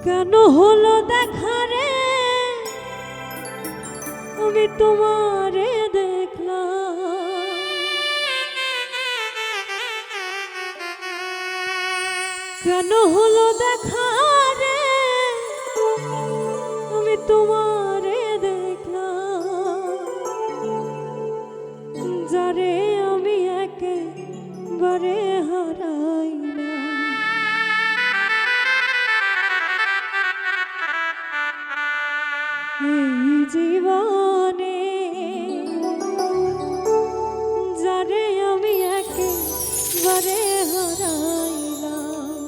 কেন হলো দেখা রে আমি তোমারে দেখলাম, কেন হলো দেখা রে আমি তোমারে দেখলাম, যারে আমি একেবারে হারাইলাম। এই জীবনে যারে আমি একেবারে হারাইলাম।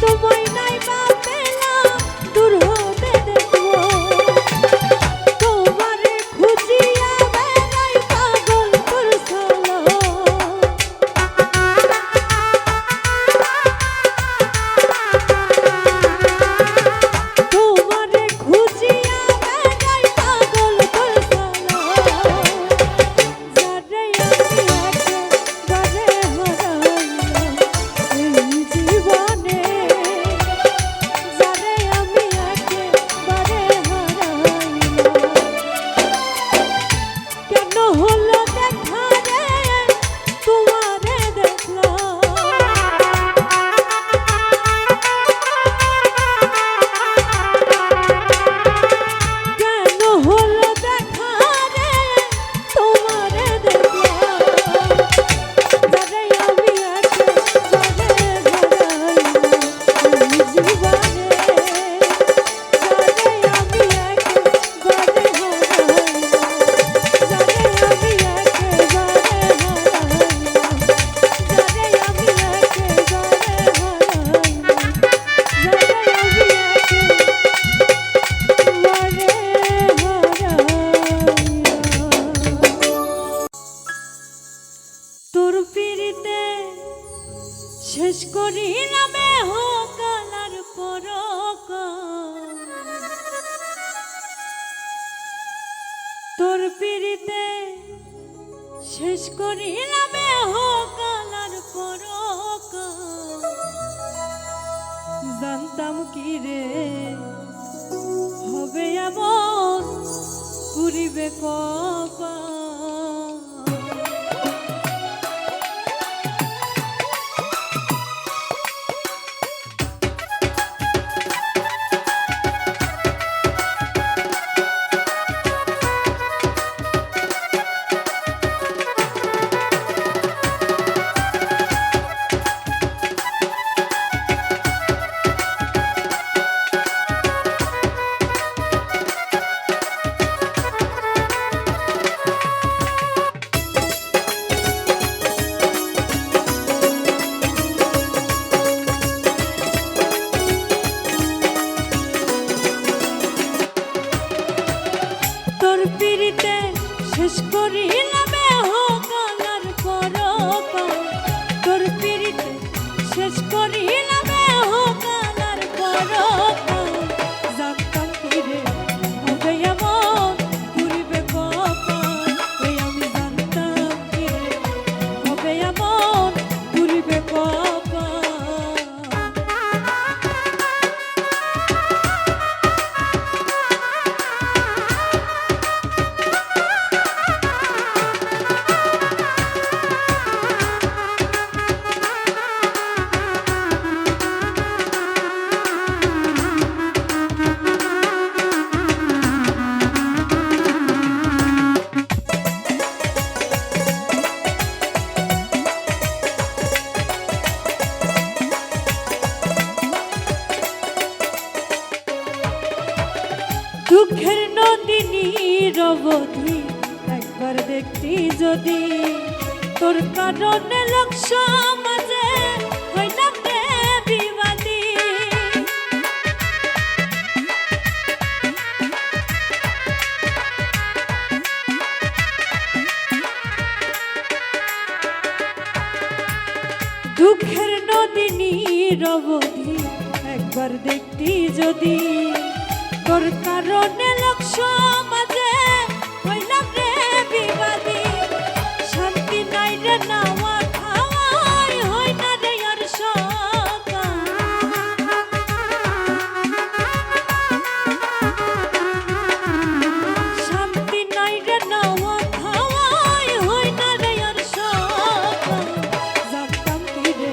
তোমায় নাই বা পেলাম দূর হতে দেখবো তোমারে খুঁজিয়া বেড়াই পাগল তোর সালা তোমারে খুঁজিয়া বেড়াই পাগল তোর সালা যারে আমি একেবারে হারাইলাম এই জীবনে যারে আমি একেবারে হারাইলাম কেন হলো দেখা রে তোমারে দেখলাম কেন হলো দেখা রে তোমারে দেখলাম যারে আমি একেবারে হারাইলাম এই জীবনে যারে আমি একেবারে হারাইলাম যারে আমি একেবারে হারাইলাম যারে আমি একেবারে হারাইলাম যারে আমি তোর পিড়িতে শেষ করিলাম হোকালার পরকাল তোর পিড়িতে শেষ করিলাম হোকালার পরকাল জানতাম কি রে হবে এমন পুরিবে কপাল তোর পিড়িতে শেষ করিলাম হোকালার পরকাল তোর পিড়িতে শেষ করিলাম হোকালার পরকাল জানতাম কি রে হবে এমন পুরিবে কপাল ওই আমি জানতাম কি রে হবে এমন পুরিবে কপাল দুঃখের নদিনী রবধি একবার দেখতি যদি তোর কারণে লোক সমাজে হইলাম রে বিবাদী দুঃখের নদিনী রবধি একবার দেখতি যদি তোর কারণে লোক সমাজে হইলাম রে বিবাদী শান্তি নাই রে নাওয়া খাওয়াই হই না রে আর সকাল শান্তি নাই রে নাওয়া খাওয়াই হই না রে আর সকাল জানতাম কি রে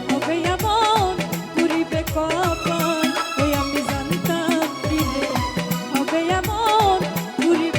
হবে এমন পুরিবে কপাল ওই আমি জানতাম কি রে হবে এমন পুরিবে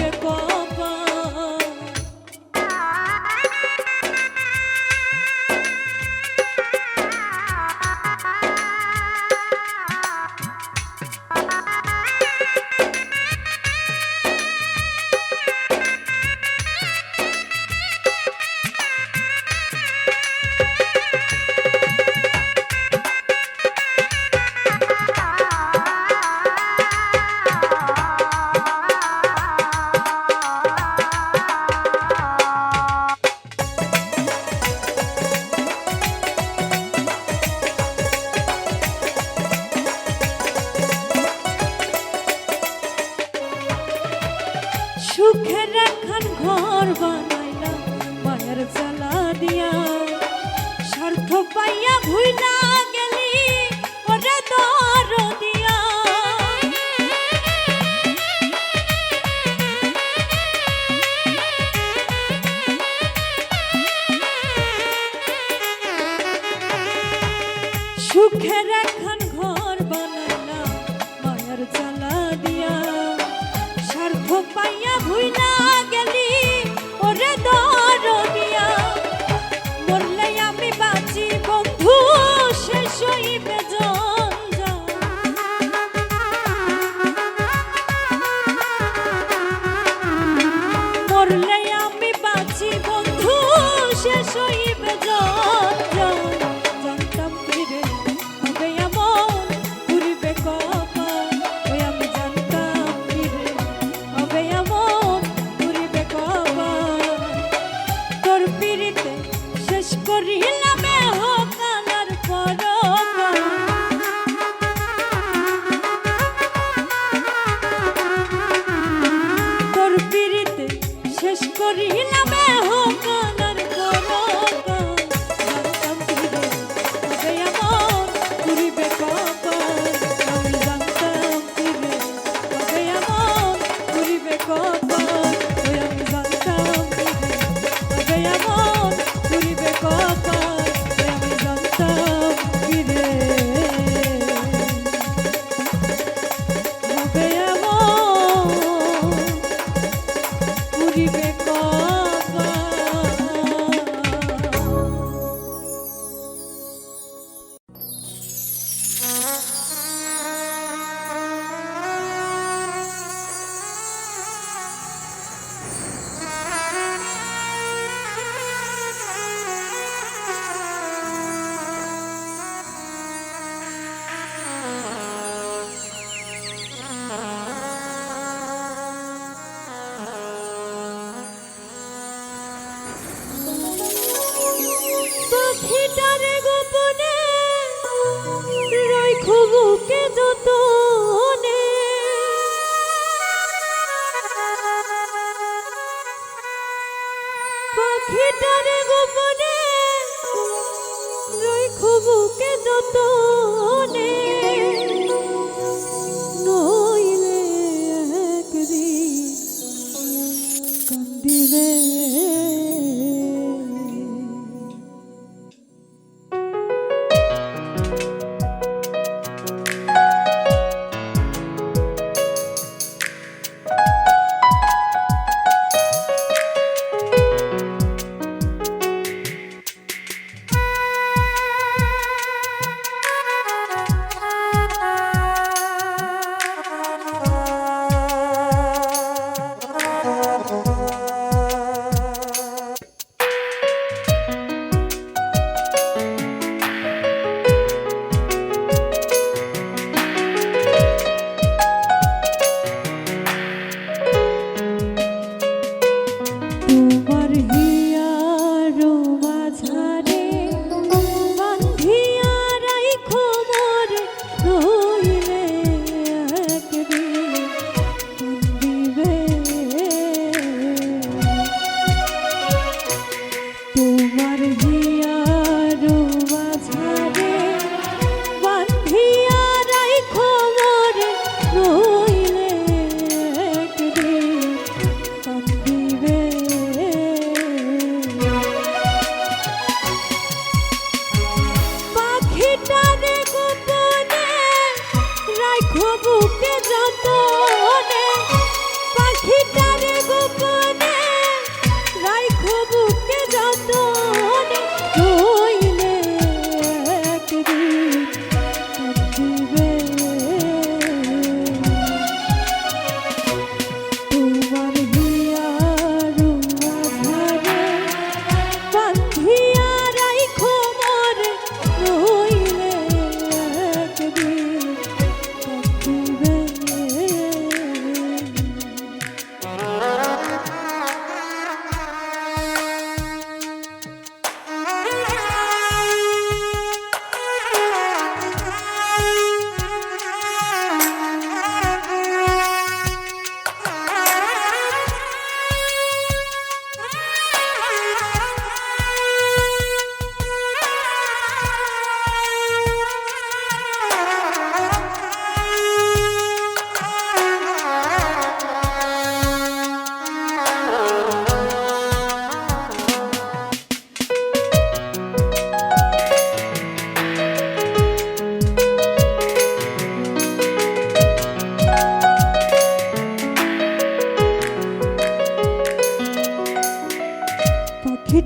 সুখের একখান ঘর বানাইলাম মায়ের জ্বালা দিয়া, স্বার্থ পাইয়া ভুইলা গেলি ওরে দরদিয়া। সুখের একখান ঘর বানাইলাম মায়ের জ্বালা দিয়া, স্বার্থ পাইয়া ভুইলা গেলি ওরে দরদিয়া। মরলে আমি বাঁচি বন্ধু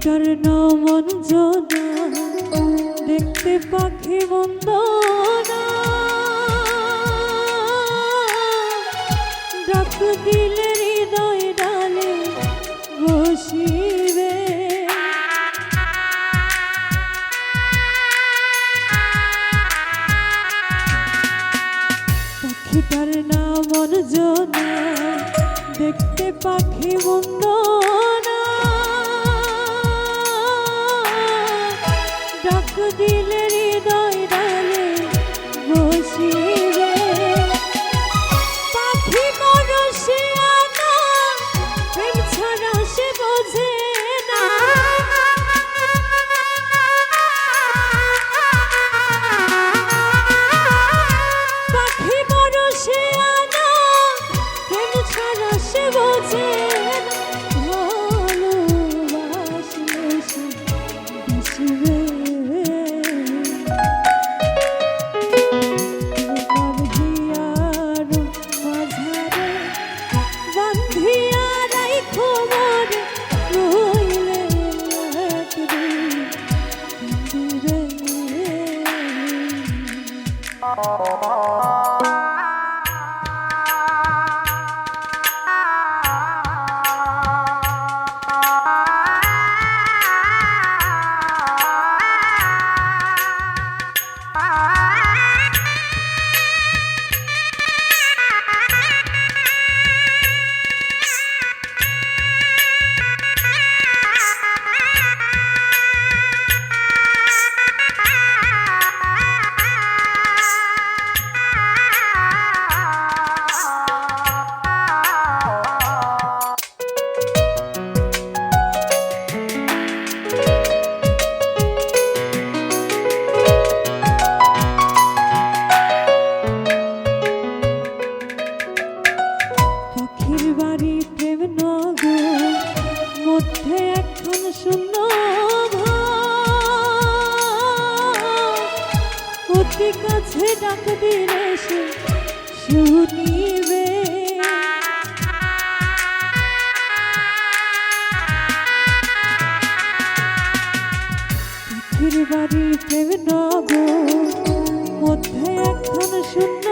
পাখিটার নাম অঞ্জনা, দেখতে পাখি বন্দনা, ডাক দিলে হৃদয় ডালে বসিবে। পাখিটার নাম অঞ্জনা, দেখতে পাখি বন্দনা, ডাক দিলে হৃদয় ডালে বসিবে। পাখি মরশিয়ানা, প্রেম ছাড়া সে বোঝে না। পাখি মরশিয়ানা, প্রেম ছাড়া সে বোঝে না। ভালোবাসলে সে বাসবে। মধ্যে এখন শূন্য অতি কাছে ডাক দিলে সে শুনিবে। পাখির বাড়ি প্রেম নগর, মধ্যে এখন শূন্য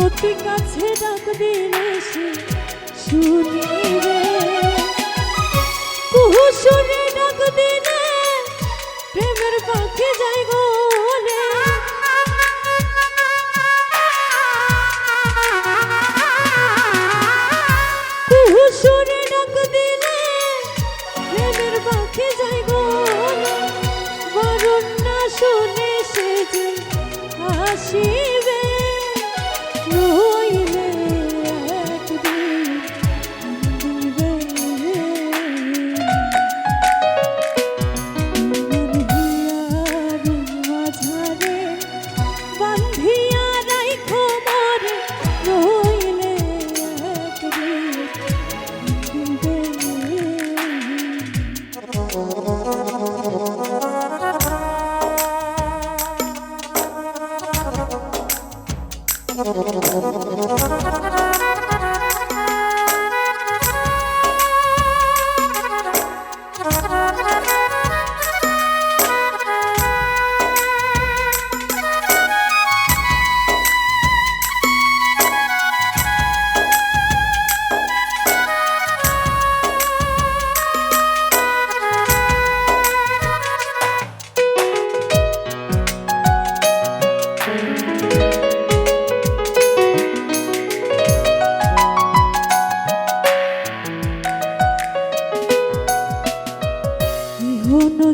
অতি কাছে ডাক দিলে সে শুনিবে। কুহু সুরে ডাক দিলে প্রেমের পাখি যায় গলে। কুহু সুরে ডাক দিলে প্রেমের পাখি যায় গলে। বরণ না শুনে সে যে আসিবে। রইলে একদিন দিবে হিয়ার মাঝারে বান্ধিয়া রাইখো মোরে। রইলে একদিন দিবে।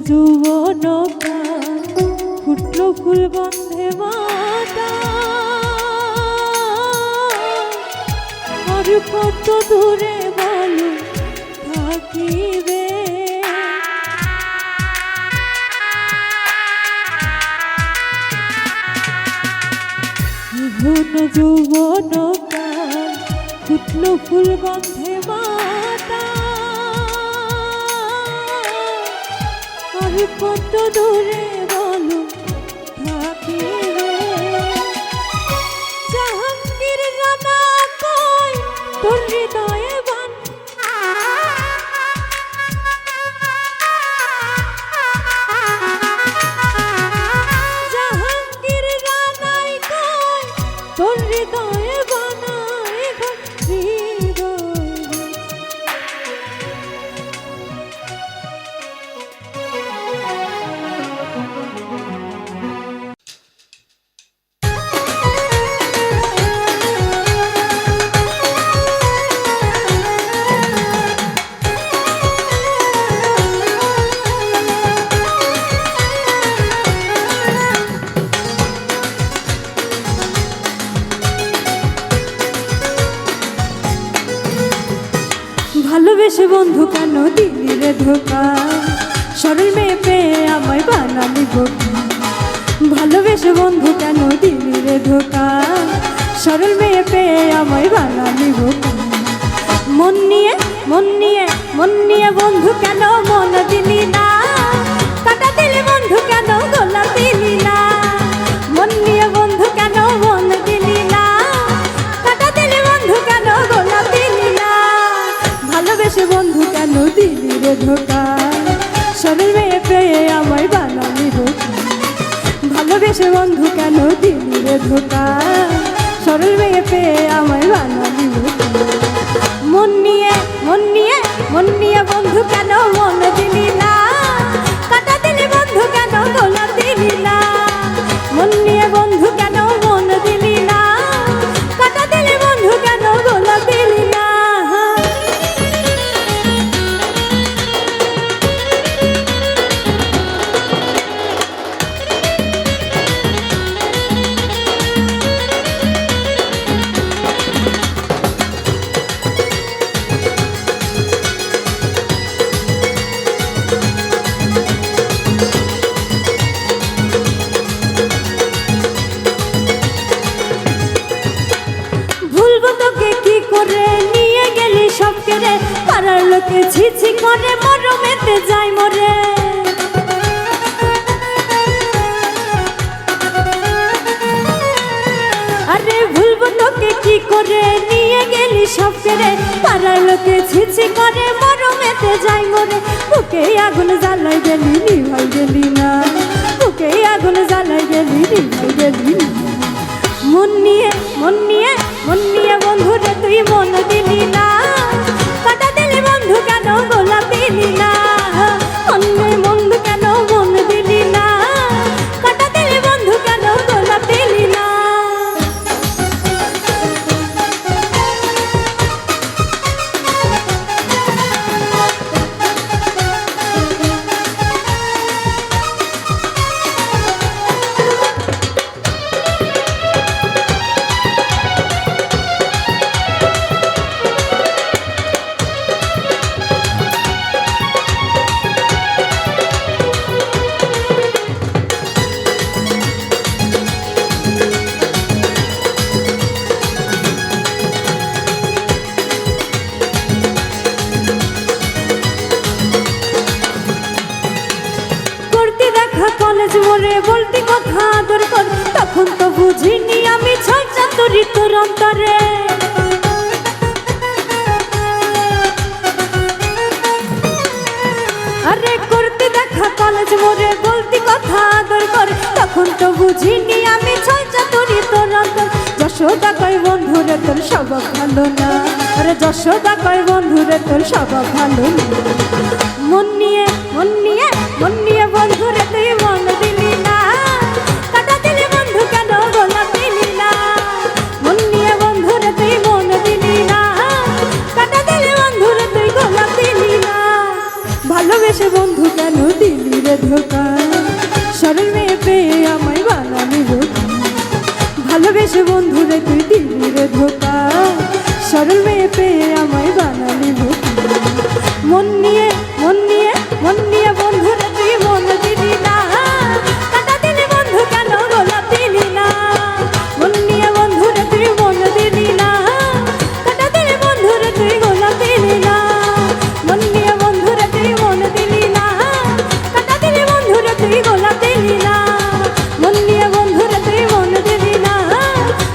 যৌবন ফুটলো ফুল বন্ধে মাতা। আর কত দূরে বলো থাকিবে। যৌবন ফুটলো ফুল বন্ধে মাতা। আর কত দূরে বলো থাকিবে। জাহাঙ্গীর রানা কই তোর হৃদয়ে বান ভালোবেসে বন্ধু কেন দিলি রে ধোকা, সরল মেয়ে পেয়ে আমায় বানালি বোকা। ভালোবেসে বন্ধু কেন দিলি রে ধোকা, সরল মেয়ে পেয়ে আমায় বানালি বোকা। মন নিয়ে মন নিয়ে মন নিয়ে বন্ধু কেন মন দিলি না, কাটা দিলি বন্ধু কেন গোলাপ দিলি না। মন নিয়ে বন্ধু কেন মন দিলি না, কাটা দিলি বন্ধু কেন গোলাপ দিলি না। ভালোবেসে বন্ধু কেন দিলি রে ধোকা, সরল মেয়ে পেয়ে আমায় বানালি বোকা। ভালোবেসে বন্ধু কেন দিলি রে ধোকা, সরল মেয়ে পেয়ে আমায় বানালি বোকা। মন নিয়ে মন নিয়ে মন নিয়ে বন্ধু কেন মন দিলি না, কাটা দিলি বন্ধু কেন গোলাপ দিলি না। মন নিয়ে বন্ধু কেন মন দিলি না, কাটা দিলি বন্ধু কেন গোলাপ দিলি না। পাড়ার লোকে ছিছি করে মরমেতে যাই মরে। আরে ভুলবো তোকে কি করে, নিয়ে গেলি সব কেড়ে। পাড়ার লোকে ছিছি করে মরমেতে যাই মরে। বুকে আগুন জ্বালাই গেলি নিভাই গেলি না, বুকে আগুন জ্বালাই গেলি নিভাই গেলি না। মন নিয়ে মন নিয়ে মন নিয়ে বন্ধু রে তুই মন দিলি না, কাটা দিলি বন্ধু কেন গোলাপ দিলি না। মন নিয়ে বন্ধু কেন মন দিলি না, কাটা দিলি বন্ধু কেন গোলাপ দিলি না। কলেজ মোড়ে বলতি কথা আদর কর, তখন তো বুঝিনি আমি ছয় চাতুরি তোর অন্তরে। আরে করতে দেখা কলেজ মোড়ে বলতি কথা আদর কর, তখন তো বুঝিনি আমি ছয় চাতুরি তোর অন্তর। যশোদা কয় বন্ধুরে তোর স্বভাব ভালো না, আরে যশোদা কয় বন্ধুরে তোর স্বভাব ভালো না। মন নিয়ে মন নিয়ে মন নিয়ে বন্ধুরে তুই মন দিলি না, কাটা দিলি বন্ধু কেন গোলাপ দিলি না। মন নিয়ে বন্ধুরে তুই মন দিলি না, কাটা দিলি বন্ধুরে তুই গোলাপ দিলি না। ভালোবেসে বন্ধু কেন দিলি রে ধোকা, সরল মেয়ে পেয়ে আমায় বানালি বোকা। ভালোবেসে বন্ধুরে তুই দিলি রে ধোকা, সরল মেয়ে পেয়ে আমায় বানালি বোকা। মন নিয়ে মন নিয়ে মন নিয়ে বন্ধুরে তুই মন দিলি না, কাটা দিলি বন্ধু কেন গোলাপ দিলি না। মন নিয়ে বন্ধুরে তুই মন দিলি না, কাটা দিলি বন্ধুরে তুই গোলাপ দিলি না। মন নিয়ে বন্ধুরে তুই মন দিলি না, কাটা দিলি বন্ধুরে তুই গোলাপ দিলি না। মন নিয়ে বন্ধুরে তুই মন দিলি না,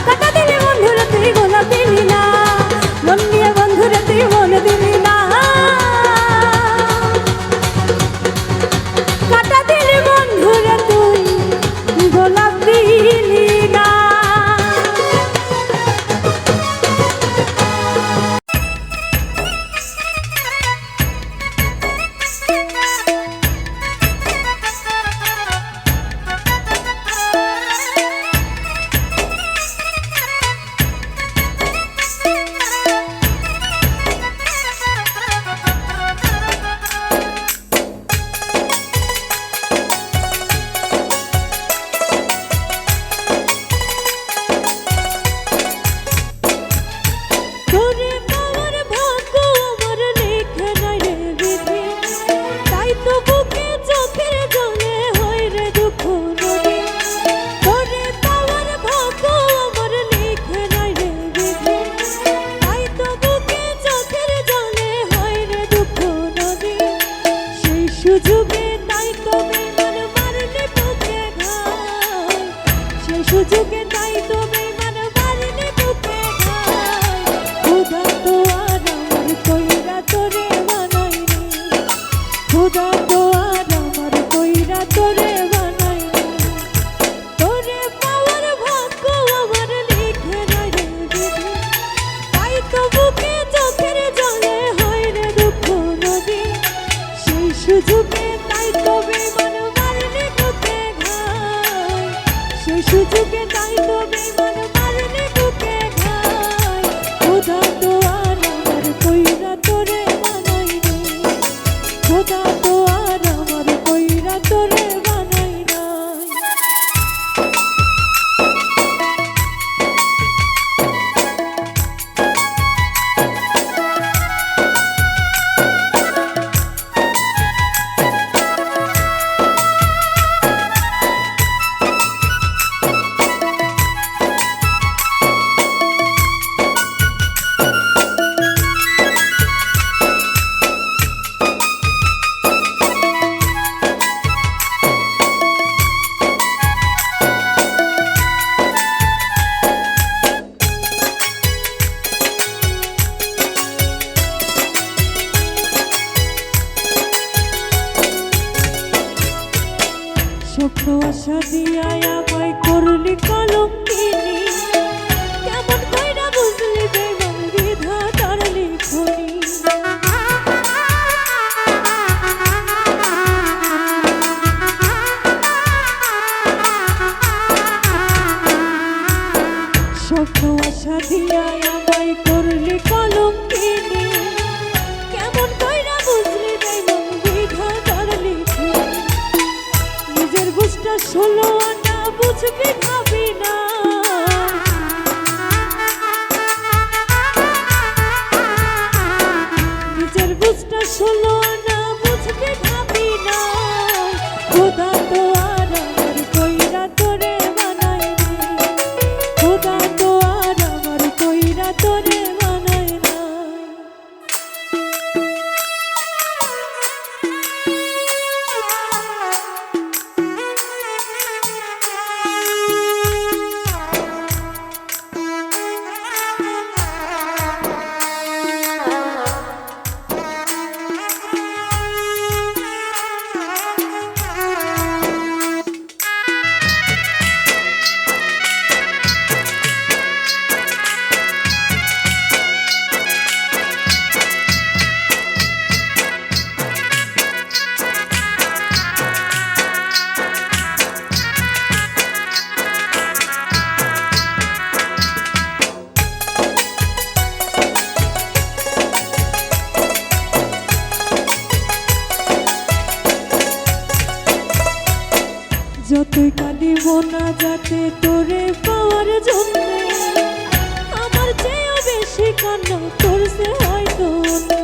কাটা দিলি বন্ধুরে তুই গোলাপ দিলি না। মন নিয়ে বন্ধুরে তুই মন দিলি না। সুযোগে তাই তো বেঈমান মারলি বুকে ঘাই খোদা তো আর আমার কইরা তোরে বানাইনি খোদা তো আর আমার কইরা তোরে বানাইনি তোরে পাওয়ার ভাগ্য আমার লিখে নাই রে বিধি তাই তো বুকে চোখের জলে হয় রে দুঃখ নদী সেই সুযোগে তাই তো বেঈমান মারলি বুকে ঘাই সেই সুযোগে তাই তো বেঈমান মারলি বুকে ঘাই খোদা তো আর আমার কইরা তোরে বানাইনি খোদা তো আর আমার কইরা তোরে বানাই নাই স্বপ্ন আশা দিয়া আমায় করলি কলঙ্কিনী কেমন কইরা বুঝলি বেঈমান বিধাতার লিখনি স্বপ্ন আশা দিয়া আমায় করলি কলঙ্কিনী কেমন কইরা বুঝলি বেঈমান বিধাতার লিখনি নিজের বুঝটা 16 আনা বুঝবি ভাবি না নিজের বুঝটা 16 আনা বুঝবি ভাবি না খোদা তো আর আমার কইরা তোরে বানাইনি খোদা তো আর আমার কইরা তোরে বানাই না যতই কাঁদিব না যাতে তোরে পাওয়ার জন্য আমার চেয়েও বেশি কান্না করছে হয়তো অন্যে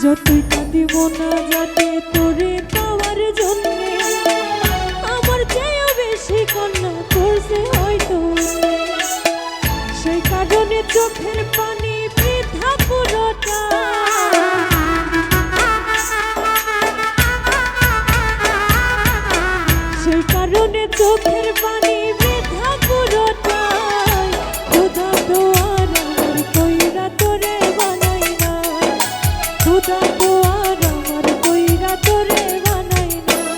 যতই কাঁদিব না যাতে তোরে পাওয়ার জন্য আমার চেয়েও বেশি কান্না করছে হয়তো অন্যে সেই কারণে চোখের পানি বৃথা পুরোটা সেই কারণে চোখের পানি বৃথা পুরোটাই খোদা তো আর আমার কইরা তোরে বানাই নাই খোদা তো আর আমার কইরা তোরে বানাই নাই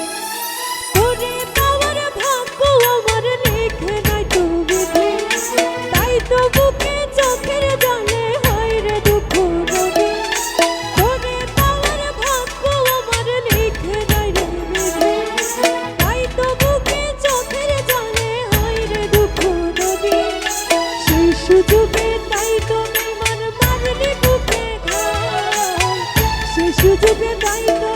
তোরে পাওয়ার ভাগ্য আমার রেখে নাই তো বিধি তাই তো বুকে চোখের জলে হয় রে দুঃখ নদী তোরে পাওয়ার ভাগ্য আমার রেখে নাই রে বিধি তাই তো বুকে চোখের জলে হয় রে দুঃখ নদী সেই সুযোগে তাই তো বেঈমান মারলি বুকে ঘাই সেই সুযোগে তাই তো